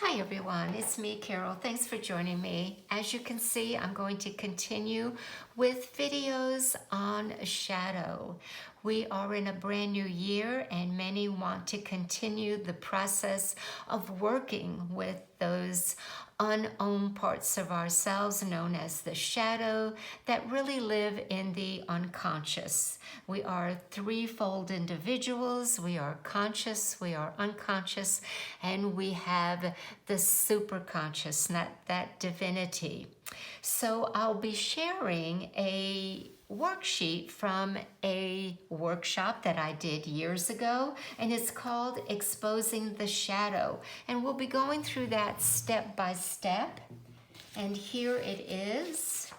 Hi everyone, it's me, Carol. Thanks for joining me. As you can see, I'm going to continue with videos on shadow. We are in a brand new year and many want to continue the process of working with those unowned parts of ourselves known as the shadow that really live in the unconscious. We are threefold individuals. We are conscious, we are unconscious, and we have the superconscious, that divinity. So I'll be sharing a worksheet from a workshop that I did years ago, and it's called Exposing the Shadow. And we'll be going through that step by step. And here it is.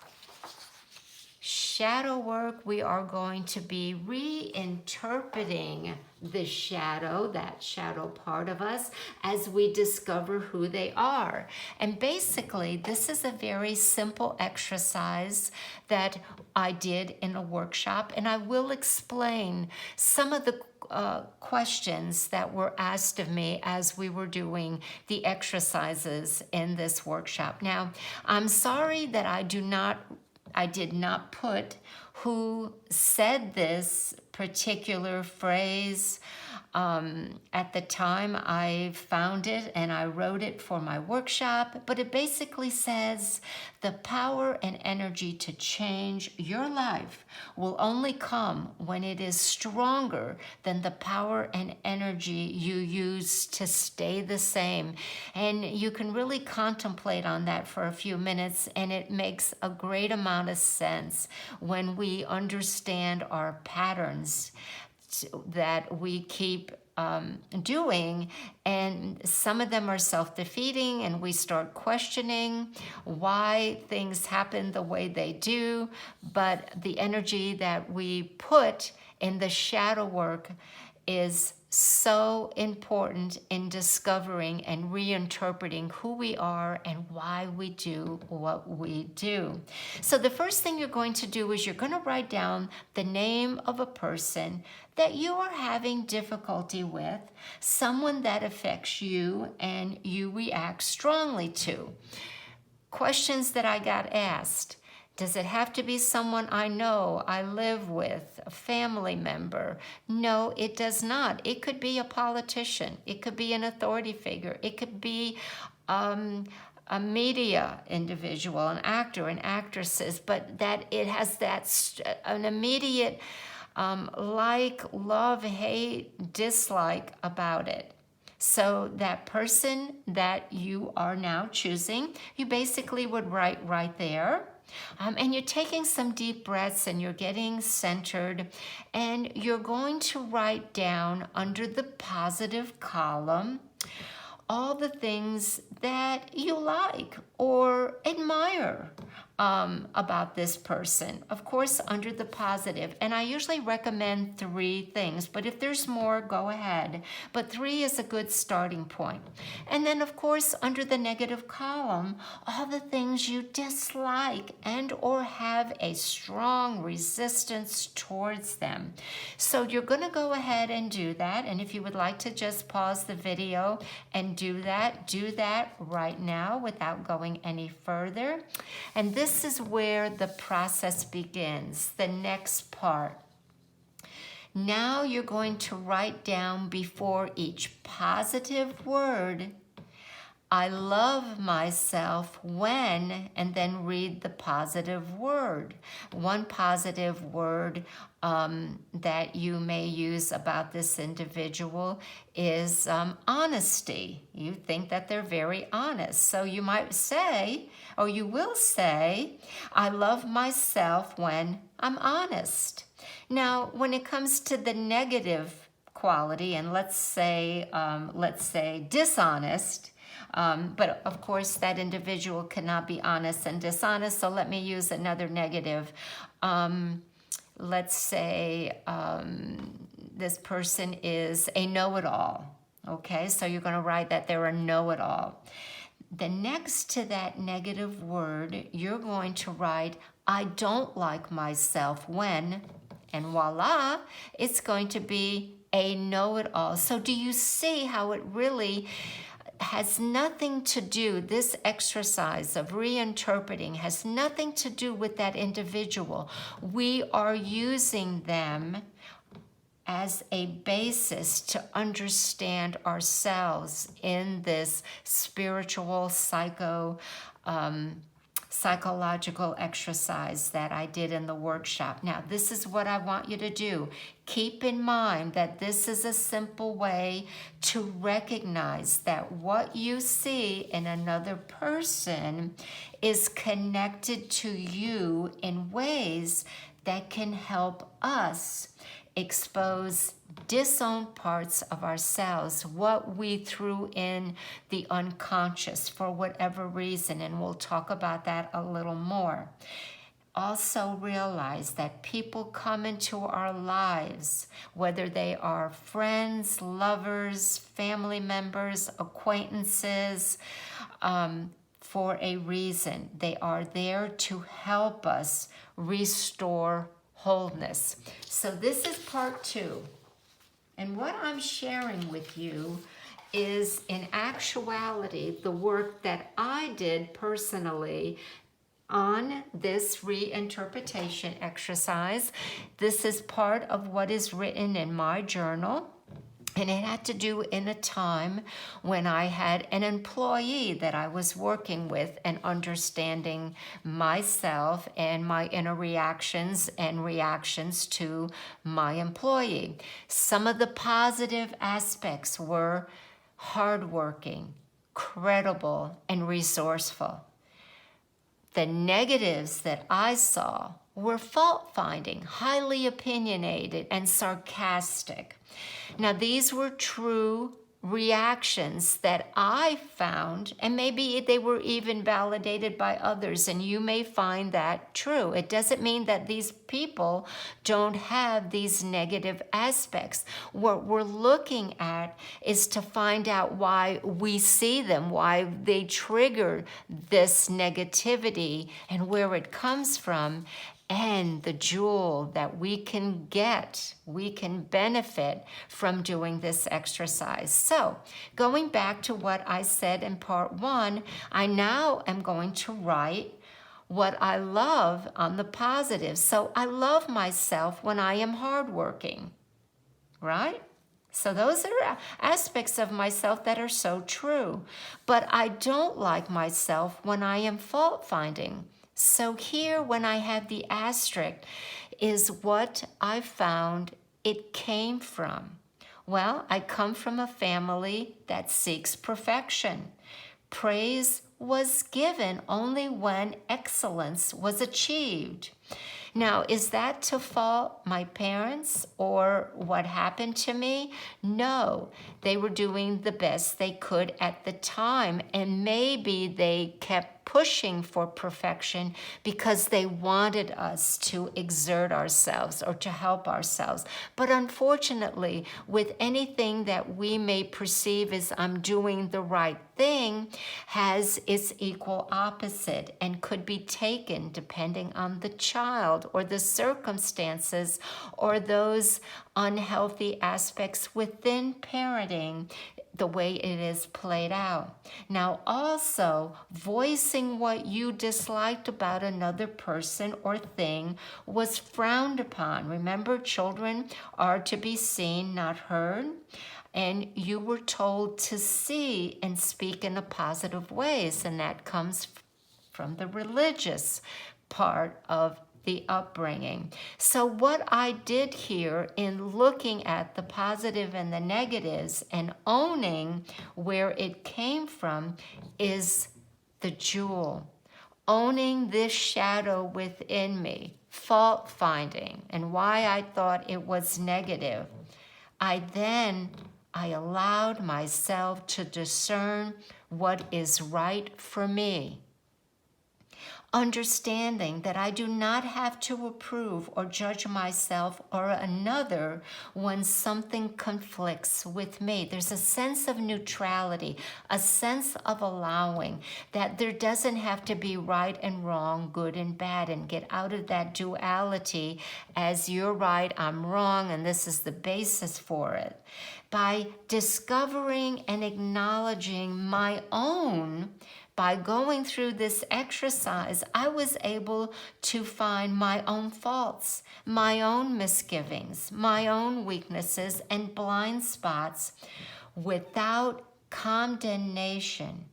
Shadow work, we are going to be reinterpreting the shadow, that shadow part of us, as we discover who they are. And basically, this is a very simple exercise that I did in a workshop, and I will explain some of the questions that were asked of me as we were doing the exercises in this workshop. Now, I'm sorry that I did not put who said this particular phrase. At the time I found it and I wrote it for my workshop, but it basically says the power and energy to change your life will only come when it is stronger than the power and energy you use to stay the same. And you can really contemplate on that for a few minutes, and it makes a great amount of sense when we understand our patterns that we keep doing, and some of them are self-defeating, and we start questioning why things happen the way they do. But the energy that we put in the shadow work is so important in discovering and reinterpreting who we are and why we do what we do. So the first thing you're going to do is you're going to write down the name of a person that you are having difficulty with, someone that affects you and you react strongly to. Questions that I got asked. Does it have to be someone I know, I live with, a family member? No, it does not. It could be a politician. It could be an authority figure. It could be a media individual, an actor and actresses, but that it has an immediate like, love, hate, dislike about it. So that person that you are now choosing, you basically would write right there. And you're taking some deep breaths and you're getting centered, and you're going to write down under the positive column all the things that you like or admire about this person. Of course, under the positive. And I usually recommend 3 things, but if there's more, go ahead. But 3 is a good starting point. And then, of course, under the negative column, all the things you dislike and or have a strong resistance towards them. So you're going to go ahead and do that. And if you would like to just pause the video and do that right now without going any further. And this is where the process begins, the next part. Now you're going to write down before each positive word, I love myself when, and then read the positive word. One positive word that you may use about this individual is honesty. You think that they're very honest. So you might say, or you will say, I love myself when I'm honest. Now, when it comes to the negative quality, and let's say dishonest, but of course that individual cannot be honest and dishonest, so let me use another negative. Let's say this person is a know-it-all. Okay, so you're going to write that they're a know-it-all. The next to that negative word, you're going to write, I don't like myself when, and voila, it's going to be a know-it-all. So do you see how it really has nothing to do, this exercise of reinterpreting has nothing to do with that individual. We are using them as a basis to understand ourselves in this spiritual psychological exercise that I did in the workshop. Now, this is what I want you to do. Keep in mind that this is a simple way to recognize that what you see in another person is connected to you in ways that can help us expose disowned parts of ourselves, what we threw in the unconscious for whatever reason, and we'll talk about that a little more. Also realize that people come into our lives, whether they are friends, lovers, family members, acquaintances, for a reason. They are there to help us restore wholeness. So this is part 2. And what I'm sharing with you is, in actuality, the work that I did personally on this reinterpretation exercise. This is part of what is written in my journal. And it had to do in a time when I had an employee that I was working with and understanding myself and my inner reactions and reactions to my employee. Some of the positive aspects were hardworking, credible, and resourceful. The negatives that I saw were fault-finding, highly opinionated, and sarcastic. Now, these were true reactions that I found, and maybe they were even validated by others, and you may find that true. It doesn't mean that these people don't have these negative aspects. What we're looking at is to find out why we see them, why they trigger this negativity, and where it comes from, and the jewel that we can get, we can benefit from doing this exercise. So, going back to what I said in part 1, I now am going to write what I love on the positive. So, I love myself when I am hardworking, right? So those are aspects of myself that are so true. But I don't like myself when I am fault-finding. So here, when I have the asterisk, is what I found it came from. Well, I come from a family that seeks perfection. Praise was given only when excellence was achieved. Now, is that to fault my parents or what happened to me? No, they were doing the best they could at the time, and maybe they kept pushing for perfection because they wanted us to exert ourselves or to help ourselves. But unfortunately, with anything that we may perceive as I'm doing the right thing, has its equal opposite and could be taken depending on the child or the circumstances or those unhealthy aspects within parenting, the way it is played out. Now, also, voicing what you disliked about another person or thing was frowned upon. Remember, children are to be seen, not heard. And you were told to see and speak in a positive ways, and that comes from the religious part of the upbringing. So what I did here in looking at the positive and the negatives and owning where it came from is the jewel. Owning this shadow within me, fault finding, and why I thought it was negative. I allowed myself to discern what is right for me. Understanding that I do not have to approve or judge myself or another when something conflicts with me. There's a sense of neutrality, a sense of allowing that there doesn't have to be right and wrong, good and bad, and get out of that duality as you're right, I'm wrong, and this is the basis for it. By discovering and acknowledging my own, by going through this exercise, I was able to find my own faults, my own misgivings, my own weaknesses and blind spots without condemnation.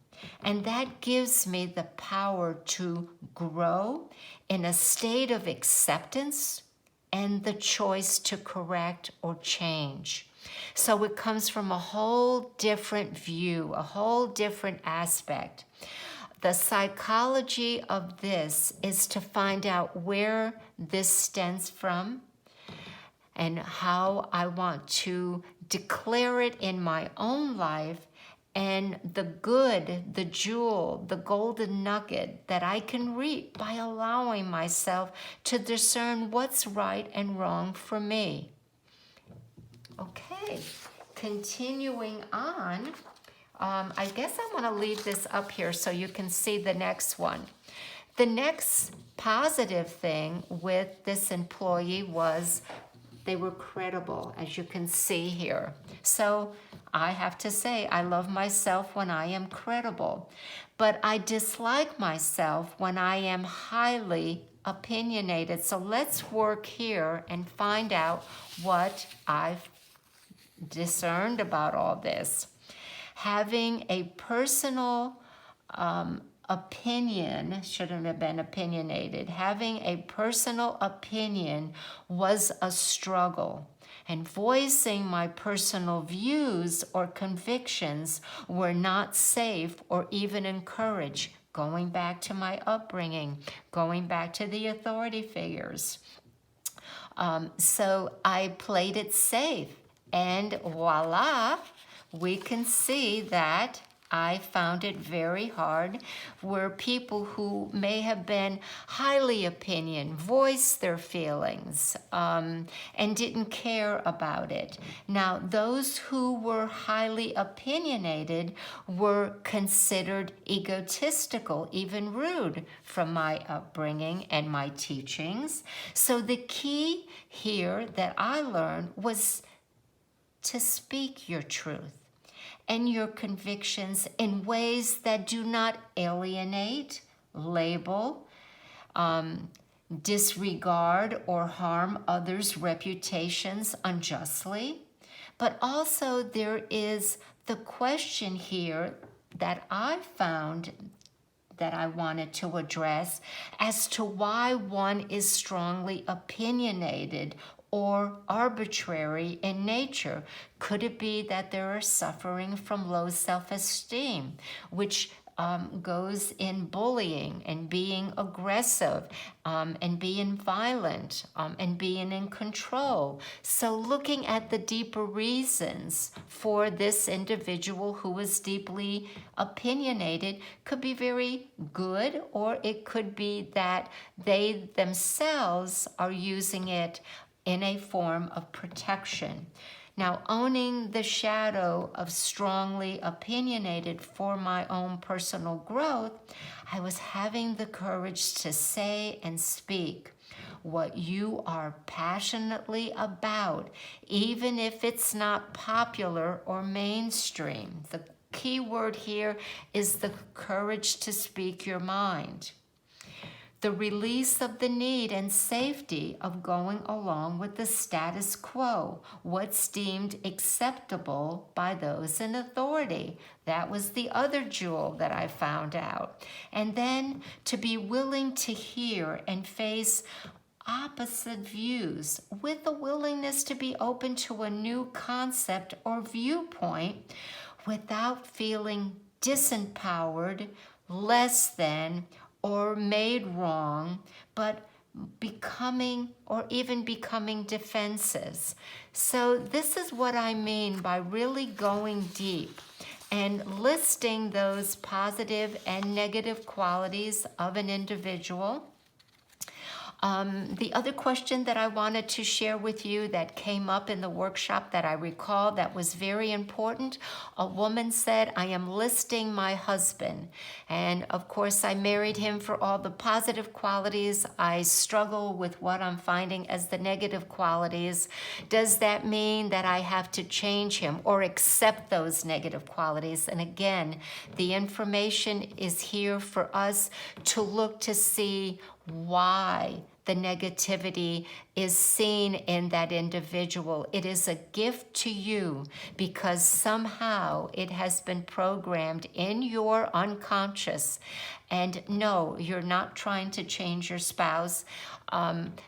And that gives me the power to grow in a state of acceptance and the choice to correct or change. So it comes from a whole different view, a whole different aspect. The psychology of this is to find out where this stems from and how I want to declare it in my own life, and the good, the jewel, the golden nugget that I can reap by allowing myself to discern what's right and wrong for me. Okay, continuing on, I guess I want to leave this up here so you can see the next one. The next positive thing with this employee was they were credible, as you can see here. So I have to say, I love myself when I am credible, but I dislike myself when I am highly opinionated. So let's work here and find out what I've discerned about all this. Having a personal opinion, shouldn't have been opinionated, having a personal opinion was a struggle. And voicing my personal views or convictions were not safe or even encouraged. Going back to my upbringing, going back to the authority figures. So I played it safe. And voila, we can see that I found it very hard where people who may have been highly opinion voiced their feelings and didn't care about it. Now, those who were highly opinionated were considered egotistical, even rude from my upbringing and my teachings. So the key here that I learned was to speak your truth and your convictions in ways that do not alienate, label, disregard, or harm others' reputations unjustly. But also there is the question here that I found that I wanted to address as to why one is strongly opinionated or arbitrary in nature. Could it be that they are suffering from low self-esteem, which goes in bullying and being aggressive and being violent and being in control? So looking at the deeper reasons for this individual who is deeply opinionated could be very good, or it could be that they themselves are using it in a form of protection. Now, owning the shadow of strongly opinionated for my own personal growth, I was having the courage to say and speak what you are passionately about, even if it's not popular or mainstream. The key word here is the courage to speak your mind. The release of the need and safety of going along with the status quo, what's deemed acceptable by those in authority. That was the other jewel that I found out. And then to be willing to hear and face opposite views with a willingness to be open to a new concept or viewpoint without feeling disempowered, less than, or made wrong, but becoming defenses. So this is what I mean by really going deep and listing those positive and negative qualities of an individual. The other question that I wanted to share with you that came up in the workshop that I recall that was very important, a woman said, I am listing my husband. And of course, I married him for all the positive qualities. I struggle with what I'm finding as the negative qualities. Does that mean that I have to change him or accept those negative qualities? And again, the information is here for us to look to see why the negativity is seen in that individual. It is a gift to you because somehow it has been programmed in your unconscious. And no, you're not trying to change your spouse.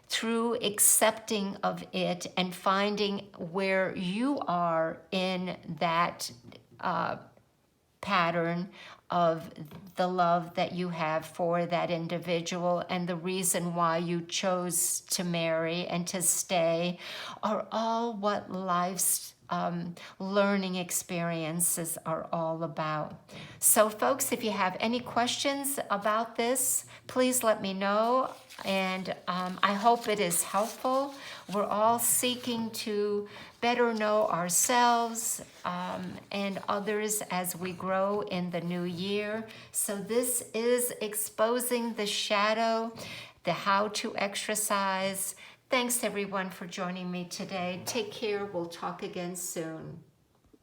Through accepting of it and finding where you are in that pattern of the love that you have for that individual and the reason why you chose to marry and to stay are all what life's learning experiences are all about. So folks, if you have any questions about this, please let me know. And I hope it is helpful. We're all seeking to better know ourselves and others as we grow in the new year. So this is Exposing the Shadow, the How to Exercise. Thanks everyone for joining me today. Take care. We'll talk again soon.